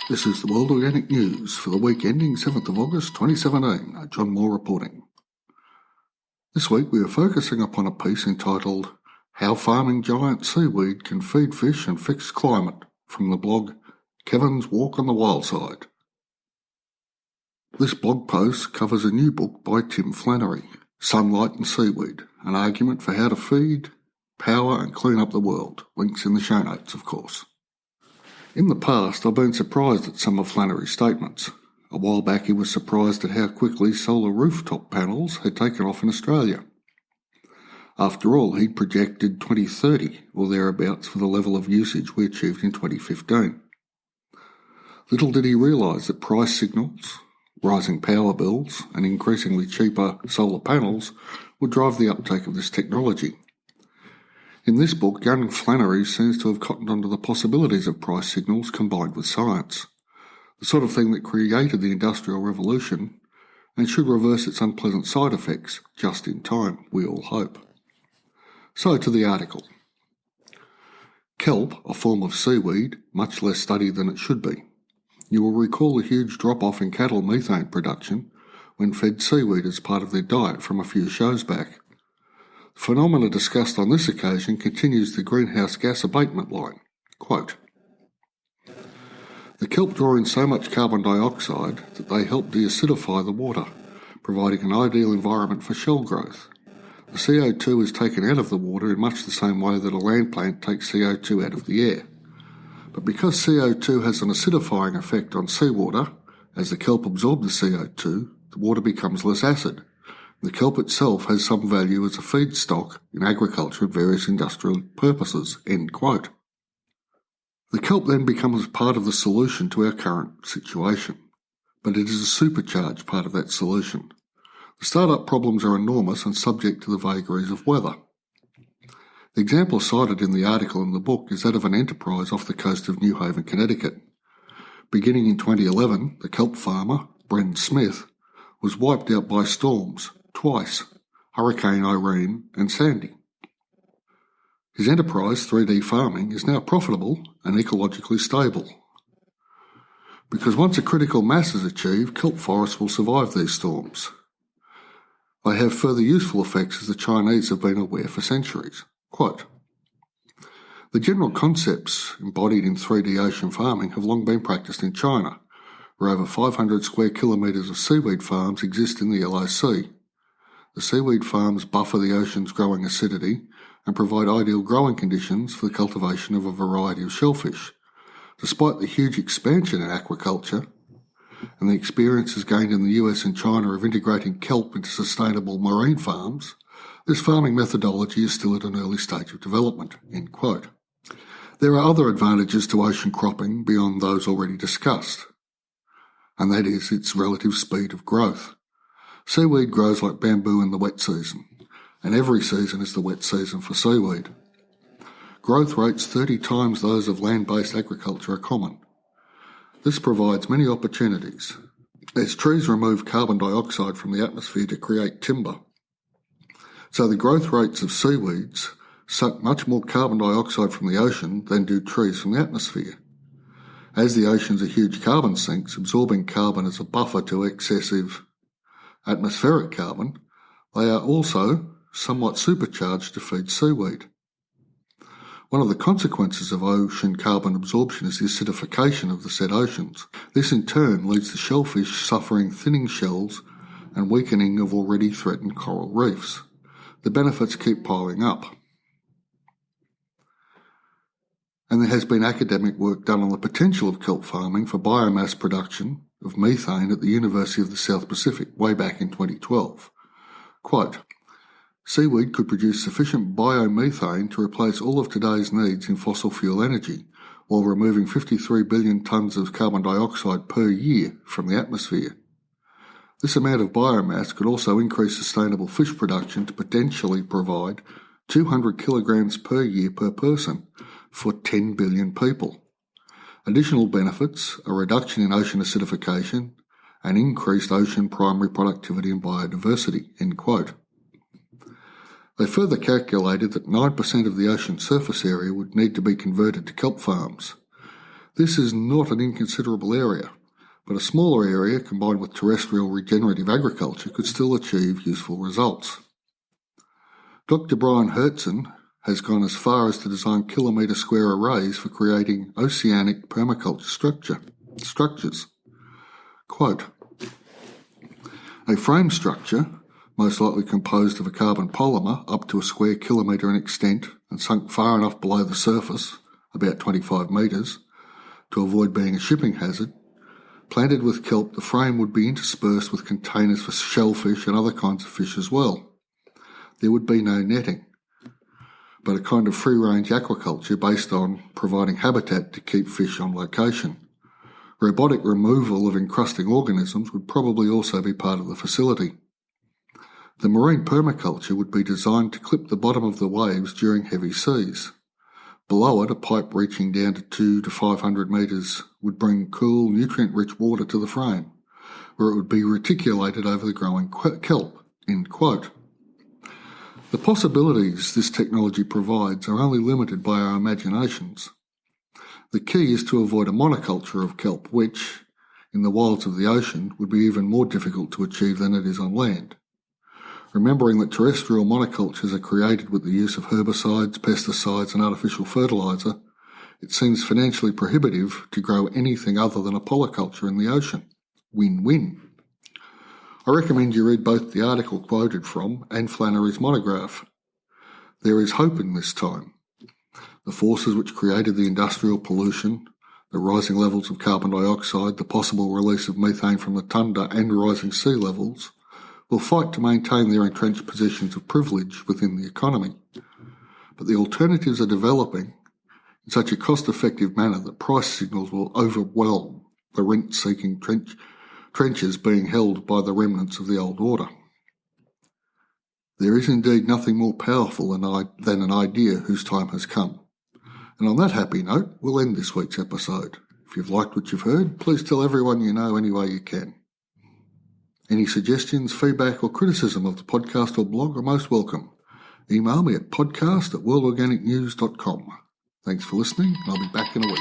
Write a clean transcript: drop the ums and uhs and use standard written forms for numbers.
This is the World Organic News for the week ending 7th of August 2017. John Moore reporting. This week we are focusing upon a piece entitled How Farming Giant Seaweed Can Feed Fish and Fix Climate from the blog Kevin's Walk on the Wild Side. This blog post covers a new book by Tim Flannery, Sunlight and Seaweed, an argument for how to feed, power and clean up the world. Links in the show notes, of course. In the past, I've been surprised at some of Flannery's statements. A while back he was surprised at how quickly solar rooftop panels had taken off in Australia. After all, he'd projected 2030 or thereabouts for the level of usage we achieved in 2015. Little did he realise that price signals, rising power bills and increasingly cheaper solar panels would drive the uptake of this technology. In this book, young Flannery seems to have cottoned onto the possibilities of price signals combined with science, the sort of thing that created the Industrial Revolution and should reverse its unpleasant side effects just in time, we all hope. So to the article. Kelp, a form of seaweed, much less studied than it should be. You will recall the huge drop-off in cattle methane production when fed seaweed as part of their diet from a few shows back. The phenomena discussed on this occasion continues the greenhouse gas abatement line. Quote, the kelp draw in so much carbon dioxide that they help deacidify the water, providing an ideal environment for shell growth. The CO2 is taken out of the water in much the same way that a land plant takes CO2 out of the air. But because CO2 has an acidifying effect on seawater, as the kelp absorbs the CO2, the water becomes less acid. The kelp itself has some value as a feedstock in agriculture and various industrial purposes. End quote. The kelp then becomes part of the solution to our current situation, but it is a supercharged part of that solution. The startup problems are enormous and subject to the vagaries of weather. The example cited in the article in the book is that of an enterprise off the coast of New Haven, Connecticut. Beginning in 2011, the kelp farmer, Bren Smith, was wiped out by storms twice, Hurricane Irene and Sandy. His enterprise, 3D Farming, is now profitable and ecologically stable. Because once a critical mass is achieved, kelp forests will survive these storms. They have further useful effects as the Chinese have been aware for centuries. Quote, the general concepts embodied in 3D ocean farming have long been practiced in China, where over 500 square kilometres of seaweed farms exist in the LOC. The seaweed farms buffer the ocean's growing acidity and provide ideal growing conditions for the cultivation of a variety of shellfish. Despite the huge expansion in aquaculture and the experiences gained in the US and China of integrating kelp into sustainable marine farms, this farming methodology is still at an early stage of development. End quote. There are other advantages to ocean cropping beyond those already discussed, and that is its relative speed of growth. Seaweed grows like bamboo in the wet season, and every season is the wet season for seaweed. Growth rates 30 times those of land-based agriculture are common. This provides many opportunities, as trees remove carbon dioxide from the atmosphere to create timber. So the growth rates of seaweeds suck much more carbon dioxide from the ocean than do trees from the atmosphere. As the oceans are huge carbon sinks, absorbing carbon as a buffer to excessive atmospheric carbon, they are also somewhat supercharged to feed seaweed. One of the consequences of ocean carbon absorption is the acidification of the said oceans. This in turn leads to shellfish suffering thinning shells and weakening of already threatened coral reefs. The benefits keep piling up. And there has been academic work done on the potential of kelp farming for biomass production of methane at the University of the South Pacific way back in 2012. Quote, seaweed could produce sufficient biomethane to replace all of today's needs in fossil fuel energy while removing 53 billion tonnes of carbon dioxide per year from the atmosphere. This amount of biomass could also increase sustainable fish production to potentially provide 200 kilograms per year per person for 10 billion people. Additional benefits are reduction in ocean acidification and increased ocean primary productivity and biodiversity. End quote. They further calculated that 9% of the ocean surface area would need to be converted to kelp farms. This is not an inconsiderable area, but a smaller area combined with terrestrial regenerative agriculture could still achieve useful results. Dr. Brian Hertzen has gone as far as to design kilometre square arrays for creating oceanic permaculture structures. Quote, a frame structure, most likely composed of a carbon polymer up to a square kilometre in extent and sunk far enough below the surface, about 25 metres, to avoid being a shipping hazard, planted with kelp, the frame would be interspersed with containers for shellfish and other kinds of fish as well. There would be no netting, but a kind of free-range aquaculture based on providing habitat to keep fish on location. Robotic removal of encrusting organisms would probably also be part of the facility. The marine permaculture would be designed to clip the bottom of the waves during heavy seas. Below it, a pipe reaching down to 200 to 500 metres would bring cool, nutrient-rich water to the frame, where it would be reticulated over the growing kelp. End quote. The possibilities this technology provides are only limited by our imaginations. The key is to avoid a monoculture of kelp, which, in the wilds of the ocean, would be even more difficult to achieve than it is on land. Remembering that terrestrial monocultures are created with the use of herbicides, pesticides and artificial fertiliser, it seems financially prohibitive to grow anything other than a polyculture in the ocean. Win-win. I recommend you read both the article quoted from and Flannery's monograph. There is hope in this time. The forces which created the industrial pollution, the rising levels of carbon dioxide, the possible release of methane from the tundra and rising sea levels will fight to maintain their entrenched positions of privilege within the economy. But the alternatives are developing in such a cost-effective manner that price signals will overwhelm the rent-seeking trenches being held by the remnants of the old order. There is indeed nothing more powerful than an idea whose time has come. And on that happy note, we'll end this week's episode. If you've liked what you've heard, please tell everyone you know any way you can. Any suggestions, feedback or criticism of the podcast or blog are most welcome. Email me at podcast@worldorganicnews.com. Thanks for listening, and I'll be back in a week.